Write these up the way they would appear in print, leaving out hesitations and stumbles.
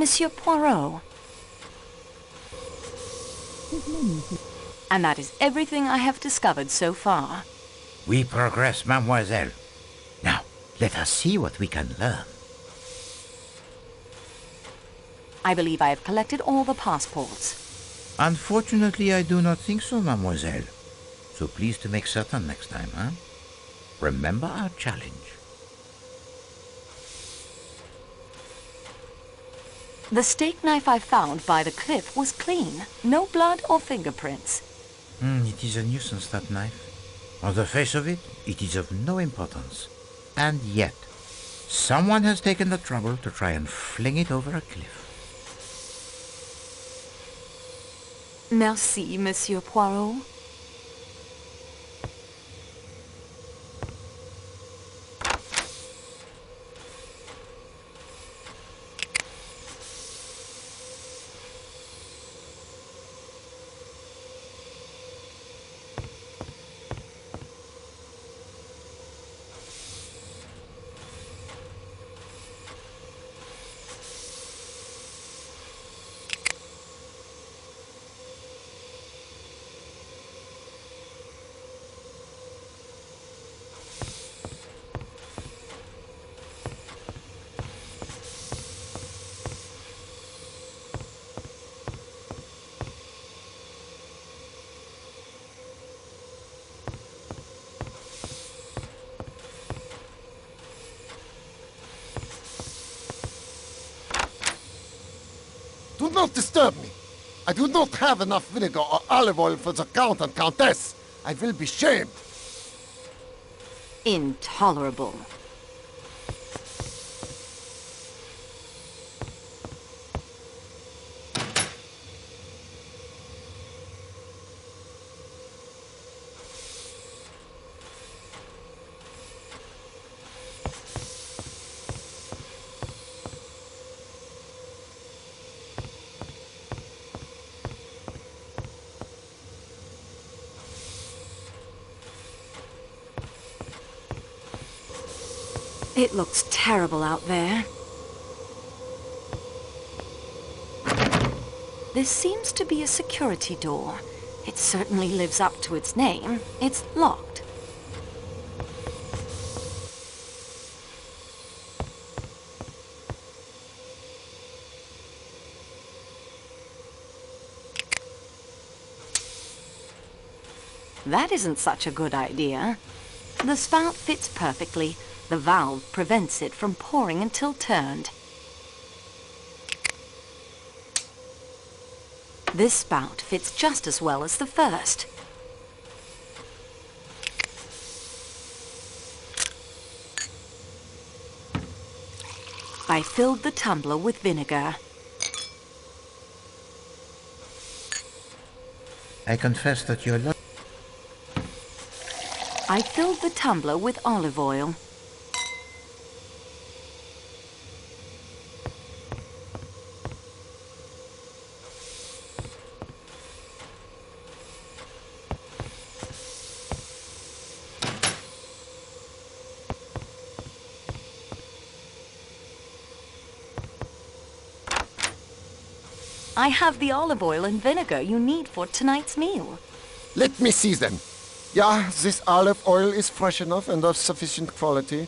Monsieur Poirot. And that is everything I have discovered so far. We progress, mademoiselle. Now, let us see what we can learn. I believe I have collected all the passports. Unfortunately, I do not think so, mademoiselle. So please to make certain next time, huh? Remember our challenge. The steak knife I found by the cliff was clean. No blood or fingerprints. It is a nuisance, that knife. On the face of it, it is of no importance. And yet, someone has taken the trouble to try and fling it over a cliff. Merci, Monsieur Poirot. Do not disturb me. I do not have enough vinegar or olive oil for the Count and Countess. I will be shamed. Intolerable. It looks terrible out there. This seems to be a security door. It certainly lives up to its name. It's locked. That isn't such a good idea. The spout fits perfectly. The valve prevents it from pouring until turned. This spout fits just as well as the first. I filled the tumbler with vinegar. I confess that your luck... I filled the tumbler with olive oil. I have the olive oil and vinegar you need for tonight's meal. Let me see them. Yeah, this olive oil is fresh enough and of sufficient quality.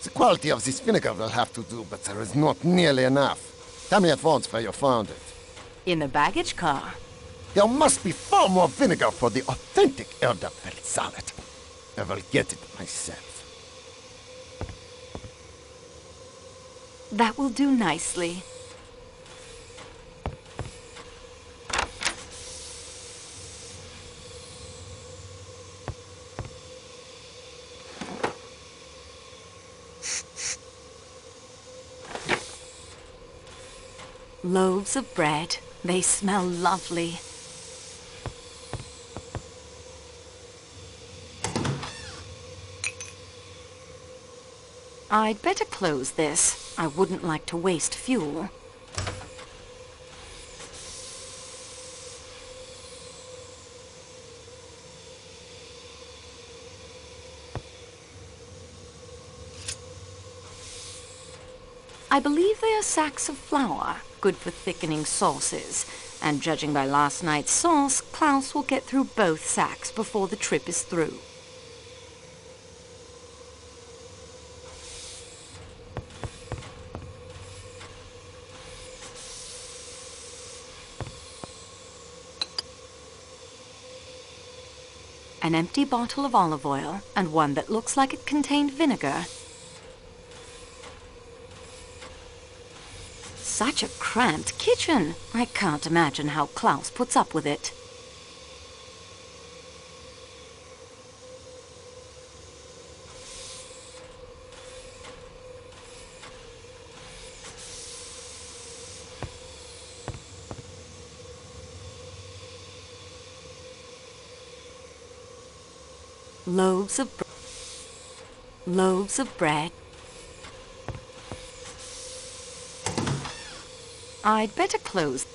The quality of this vinegar will have to do, but there is not nearly enough. Tell me at once where you found it. In the baggage car. There must be far more vinegar for the authentic elderfeld salad. I will get it myself. That will do nicely. Loaves of bread. They smell lovely. I'd better close this. I wouldn't like to waste fuel. I believe they are sacks of flour, good for thickening sauces. And judging by last night's sauce, Klaus will get through both sacks before the trip is through. An empty bottle of olive oil and one that looks like it contained vinegar. Such a cramped kitchen. I can't imagine how Klaus puts up with it. Loaves of bread. I'd better close.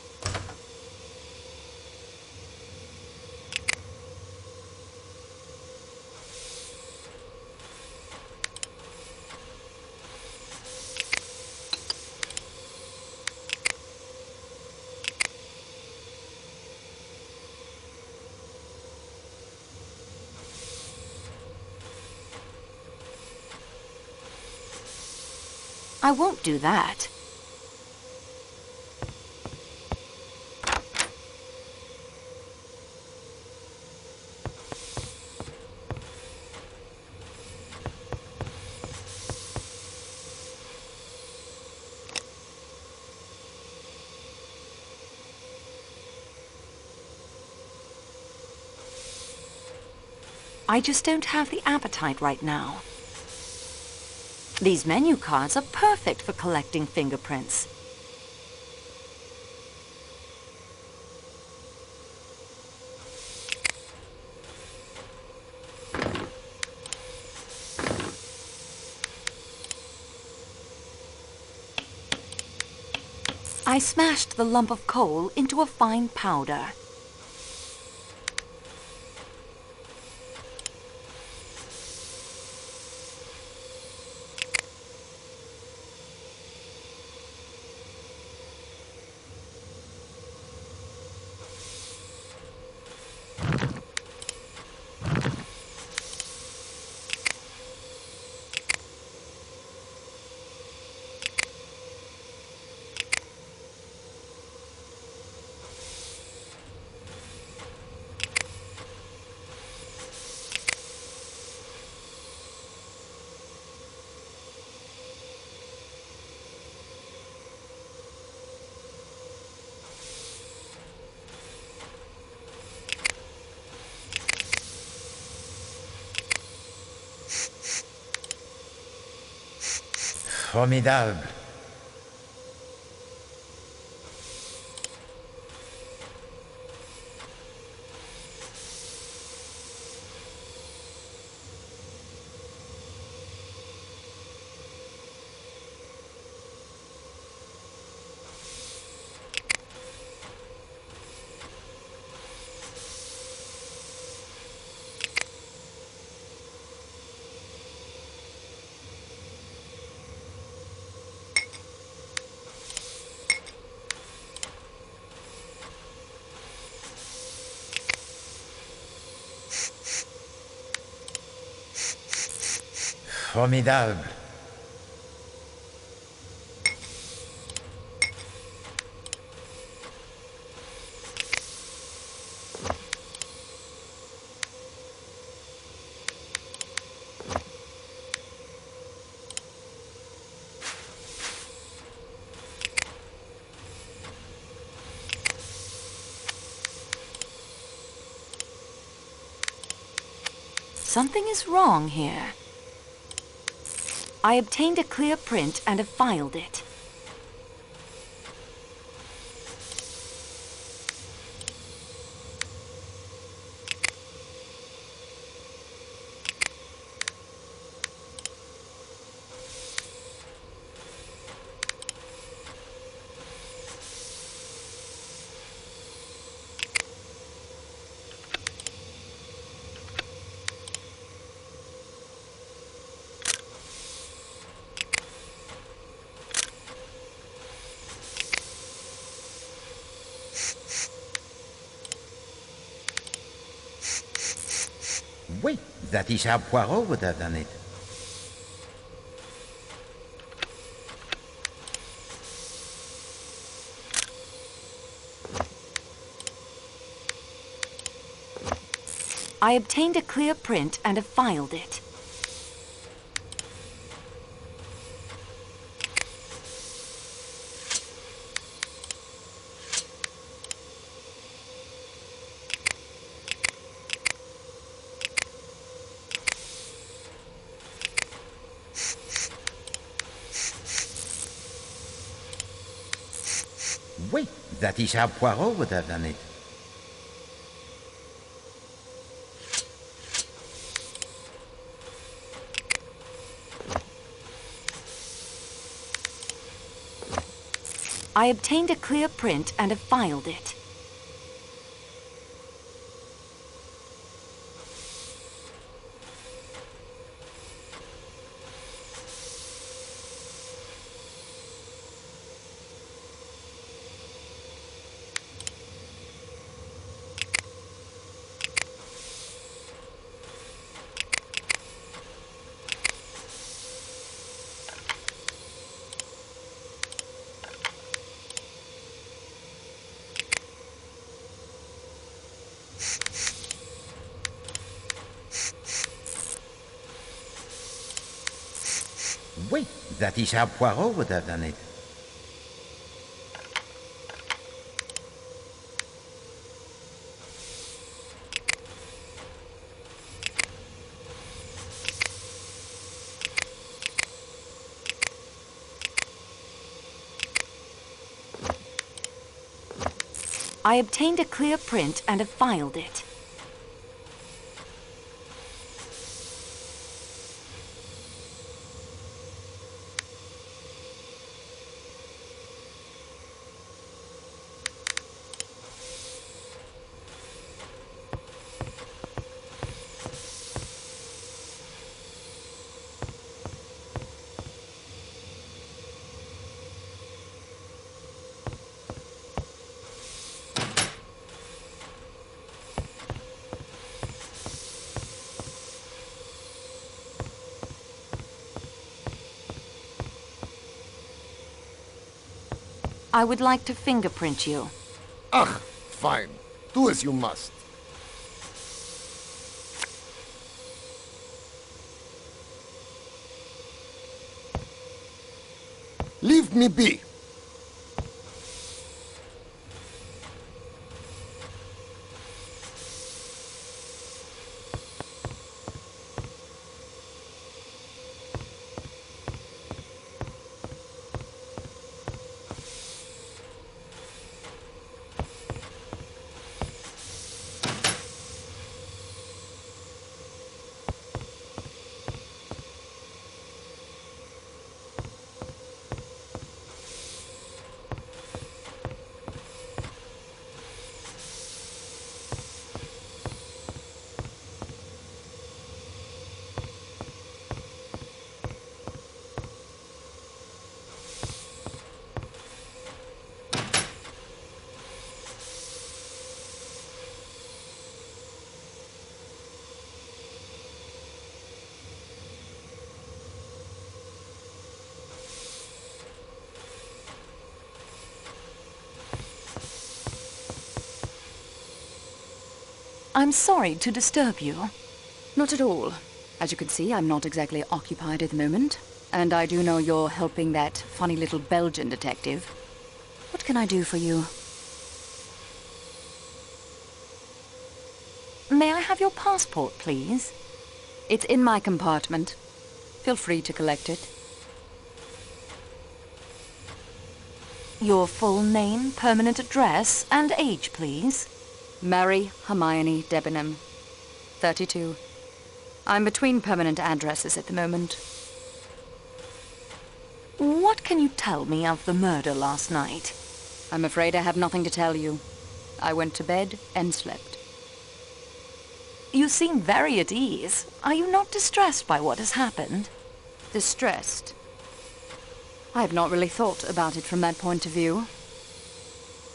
I won't do that. I just don't have the appetite right now. These menu cards are perfect for collecting fingerprints. I smashed the lump of coal into a fine powder. Formidable. Formidable. Something is wrong here. I obtained a clear print and have filed it. Wait, that is how Poirot would have done it. I obtained a clear print and have filed it. Wait, that is how Poirot would have done it. I obtained a clear print and have filed it. Wait, that is how Poirot would have done it. I obtained a clear print and have filed it. I would like to fingerprint you. Ach, fine. Do as you must. Leave me be. I'm sorry to disturb you. Not at all. As you can see, I'm not exactly occupied at the moment. And I do know you're helping that funny little Belgian detective. What can I do for you? May I have your passport, please? It's in my compartment. Feel free to collect it. Your full name, permanent address, and age, please. Mary Hermione Debenham, 32. I'm between permanent addresses at the moment. What can you tell me of the murder last night? I'm afraid I have nothing to tell you. I went to bed and slept. You seem very at ease. Are you not distressed by what has happened? Distressed? I have not really thought about it from that point of view.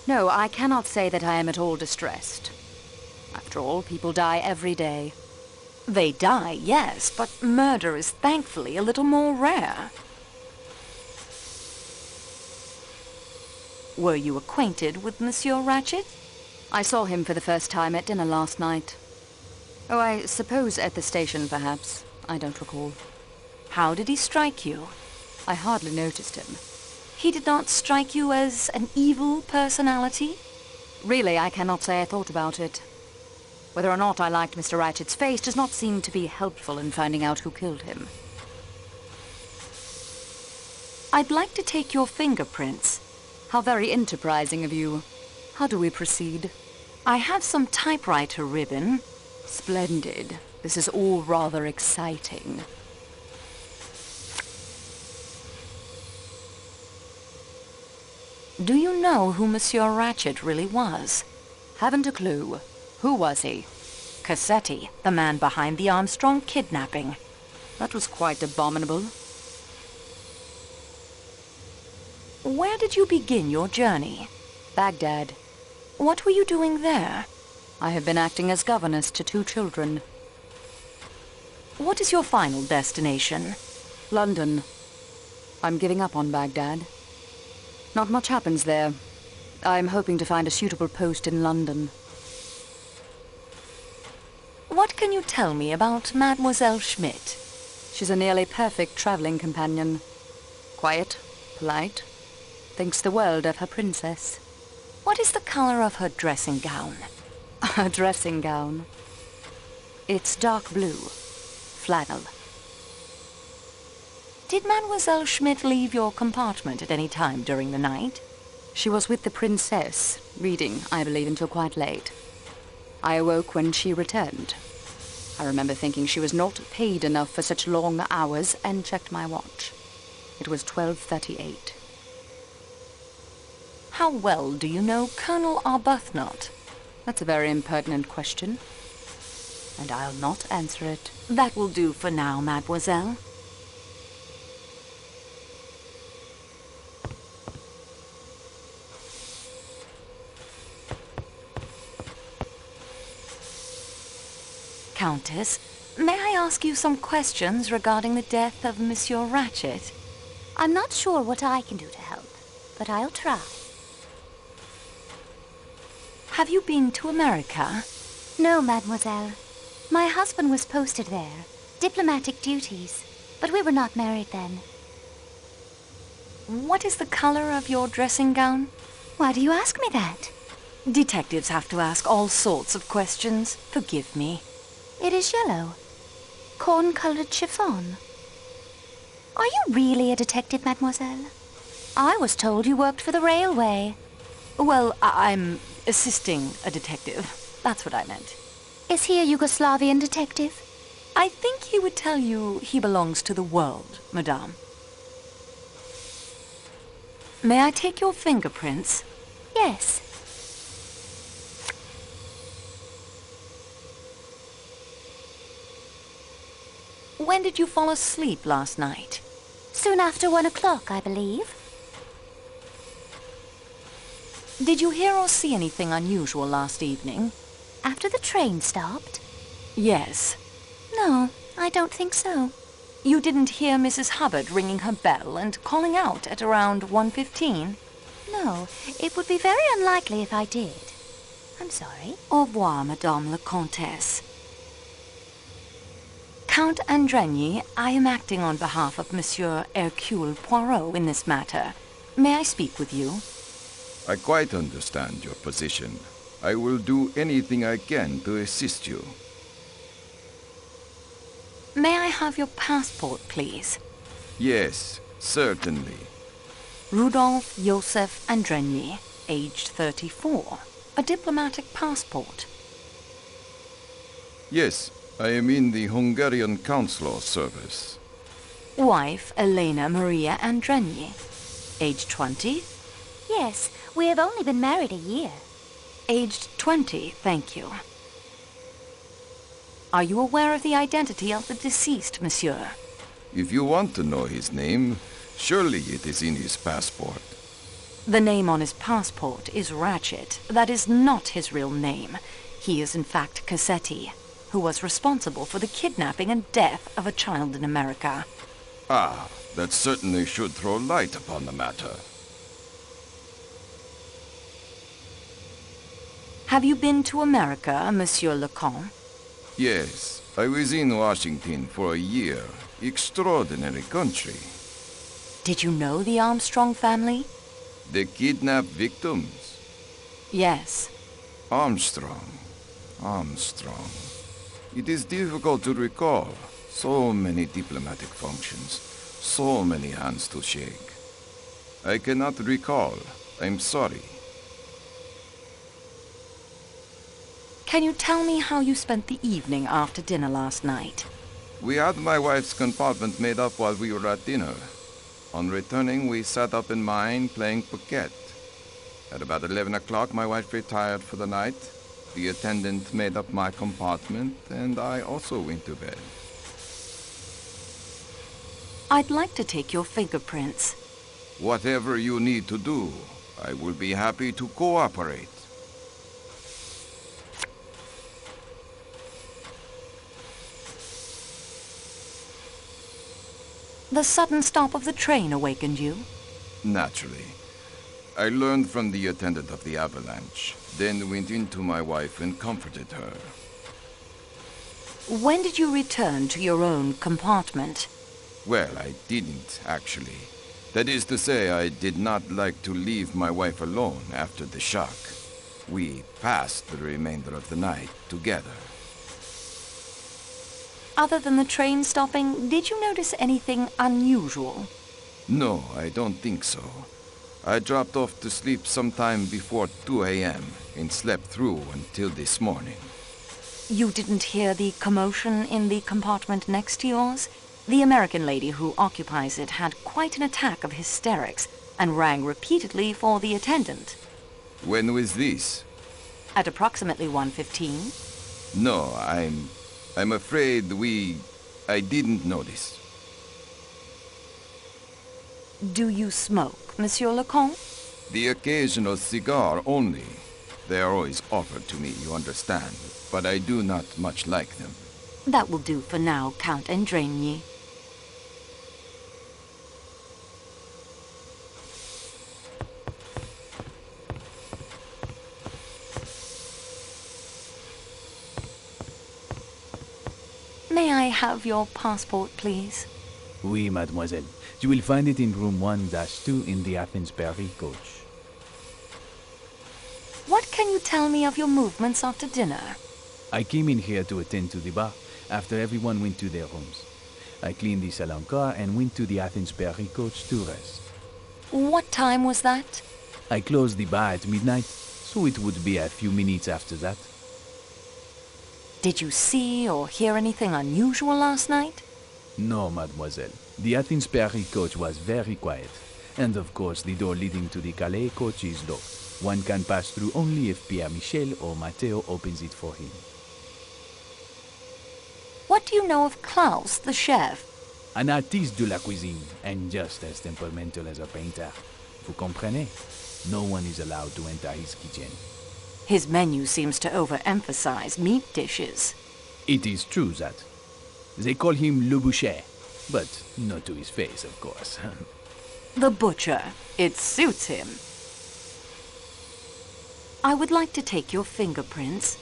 No, I cannot say that I am at all distressed. After all, people die every day. They die, yes, but murder is thankfully a little more rare. Were you acquainted with Monsieur Ratchet? I saw him for the first time at dinner last night. Oh, I suppose at the station, perhaps. I don't recall. How did he strike you? I hardly noticed him. He did not strike you as an evil personality? Really, I cannot say I thought about it. Whether or not I liked Mr. Ratchet's face does not seem to be helpful in finding out who killed him. I'd like to take your fingerprints. How very enterprising of you. How do we proceed? I have some typewriter ribbon. Splendid. This is all rather exciting. Do you know who Monsieur Ratchet really was? Haven't a clue. Who was he? Cassetti, the man behind the Armstrong kidnapping. That was quite abominable. Where did you begin your journey? Baghdad. What were you doing there? I have been acting as governess to 2 children. What is your final destination? London. I'm giving up on Baghdad. Not much happens there. I'm hoping to find a suitable post in London. What can you tell me about Mademoiselle Schmidt? She's a nearly perfect traveling companion. Quiet, polite, thinks the world of her princess. What is the color of her dressing gown? A dressing gown. It's dark blue. Flannel. Did Mademoiselle Schmidt leave your compartment at any time during the night? She was with the princess, reading, I believe, until quite late. I awoke when she returned. I remember thinking she was not paid enough for such long hours and checked my watch. It was 12:38. How well do you know Colonel Arbuthnot? That's a very impertinent question, and I'll not answer it. That will do for now, mademoiselle. Countess, may I ask you some questions regarding the death of Monsieur Ratchet? I'm not sure what I can do to help, but I'll try. Have you been to America? No, mademoiselle. My husband was posted there. Diplomatic duties. But we were not married then. What is the color of your dressing gown? Why do you ask me that? Detectives have to ask all sorts of questions. Forgive me. It is yellow. Corn-colored chiffon. Are you really a detective, mademoiselle? I was told you worked for the railway. Well, I'm assisting a detective. That's what I meant. Is he a Yugoslavian detective? I think he would tell you he belongs to the world, madame. May I take your fingerprints? Yes. When did you fall asleep last night? Soon after 1 o'clock, I believe. Did you hear or see anything unusual last evening? After the train stopped? Yes. No, I don't think so. You didn't hear Mrs. Hubbard ringing her bell and calling out at around 1:15? No, it would be very unlikely if I did. I'm sorry. Au revoir, Madame la Comtesse. Count Andrigny, I am acting on behalf of Monsieur Hercule Poirot in this matter. May I speak with you? I quite understand your position. I will do anything I can to assist you. May I have your passport, please? Yes, certainly. Rudolph Joseph Andrigny, aged 34. A diplomatic passport. Yes, I am in the Hungarian consular service. Wife, Elena Maria Andrigny. Age 20? Yes, we have only been married a year. Aged 20, thank you. Are you aware of the identity of the deceased, monsieur? If you want to know his name, surely it is in his passport. The name on his passport is Ratchet. That is not his real name. He is in fact Cassetti. who was responsible for the kidnapping and death of a child in America. Ah, that certainly should throw light upon the matter. Have you been to America, Monsieur Leconte? Yes, I was in Washington for a year. Extraordinary country. Did you know the Armstrong family? The kidnapped victims. Yes. Armstrong. It is difficult to recall. So many diplomatic functions. So many hands to shake. I cannot recall. I'm sorry. Can you tell me how you spent the evening after dinner last night? We had my wife's compartment made up while we were at dinner. On returning, we sat up in mine playing piquet. At about 11 o'clock, my wife retired for the night. The attendant made up my compartment, and I also went to bed. I'd like to take your fingerprints. Whatever you need to do, I will be happy to cooperate. The sudden stop of the train awakened you? Naturally. I learned from the attendant of the avalanche, then went in to my wife and comforted her. When did you return to your own compartment? Well, I didn't, actually. That is to say, I did not like to leave my wife alone after the shock. We passed the remainder of the night together. Other than the train stopping, did you notice anything unusual? No, I don't think so. I dropped off to sleep sometime before 2 a.m. and slept through until this morning. You didn't hear the commotion in the compartment next to yours? The American lady who occupies it had quite an attack of hysterics and rang repeatedly for the attendant. When was this? At approximately 1:15. No, I'm afraid I didn't notice. Do you smoke, Monsieur Leconte? The occasional cigar only. They are always offered to me, you understand, but I do not much like them. That will do for now, Count Endraigny. May I have your passport, please? Oui, mademoiselle. You will find it in room 1-2 in the Athens-Paris coach. What can you tell me of your movements after dinner? I came in here to attend to the bar after everyone went to their rooms. I cleaned the salon car and went to the Athens-Paris coach to rest. What time was that? I closed the bar at midnight, so it would be a few minutes after that. Did you see or hear anything unusual last night? No, mademoiselle. The Athens-Paris coach was very quiet. And of course, the door leading to the Calais coach is locked. One can pass through only if Pierre Michel or Matteo opens it for him. What do you know of Klaus, the chef? An artiste de la cuisine, and just as temperamental as a painter. Vous comprenez? No one is allowed to enter his kitchen. His menu seems to overemphasize meat dishes. It is true that. They call him Le Boucher, but not to his face, of course. The butcher. It suits him. I would like to take your fingerprints.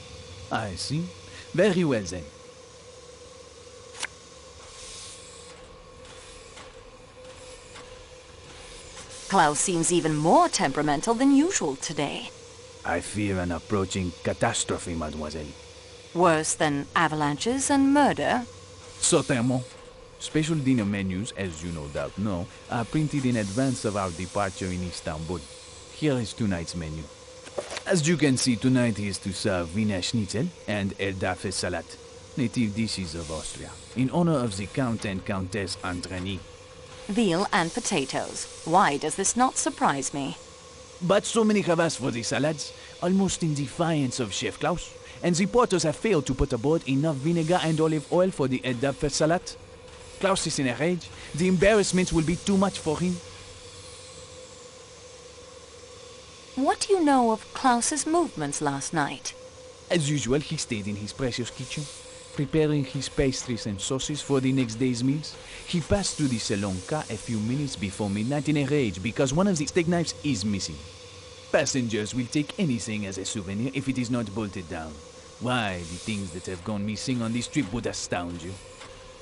I see. Very well, then. Klaus seems even more temperamental than usual today. I fear an approaching catastrophe, mademoiselle. Worse than avalanches and murder? Certainement. Special dinner menus, as you no doubt know, are printed in advance of our departure in Istanbul. Here is tonight's menu. As you can see, tonight is to serve Wiener Schnitzel and Eldafe salad, native dishes of Austria, in honor of the Count and Countess Andreny. Veal and potatoes. Why does this not surprise me? But so many have asked for the salads, almost in defiance of Chef Klaus, and the porters have failed to put aboard enough vinegar and olive oil for the Eldafe salad. Klaus is in a rage. The embarrassment will be too much for him. What do you know of Klaus's movements last night? As usual, he stayed in his precious kitchen. preparing his pastries and sauces for the next day's meals. He passed through the salon car a few minutes before midnight in a rage because one of the steak knives is missing. Passengers will take anything as a souvenir if it is not bolted down. Why, the things that have gone missing on this trip would astound you.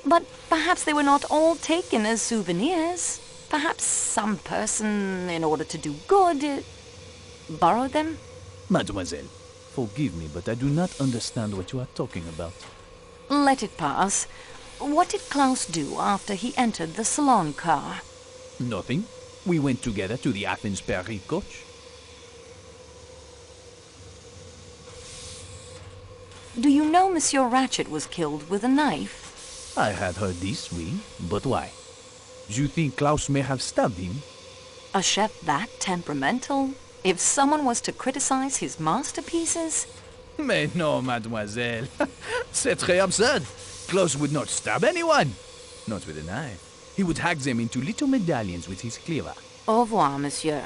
But perhaps they were not all taken as souvenirs. Perhaps some person, in order to do good, borrowed them? Mademoiselle, forgive me, but I do not understand what you are talking about. Let it pass. What did Klaus do after he entered the salon car? Nothing. We went together to the Athens-Paris coach. Do you know Monsieur Ratchet was killed with a knife? I had heard this, oui, but why? Do you think Klaus may have stabbed him? A chef that temperamental? If someone was to criticize his masterpieces? Mais non, mademoiselle. C'est très absurd. Klaus would not stab anyone. Not with a knife. He would hack them into little medallions with his cleaver. Au revoir, monsieur.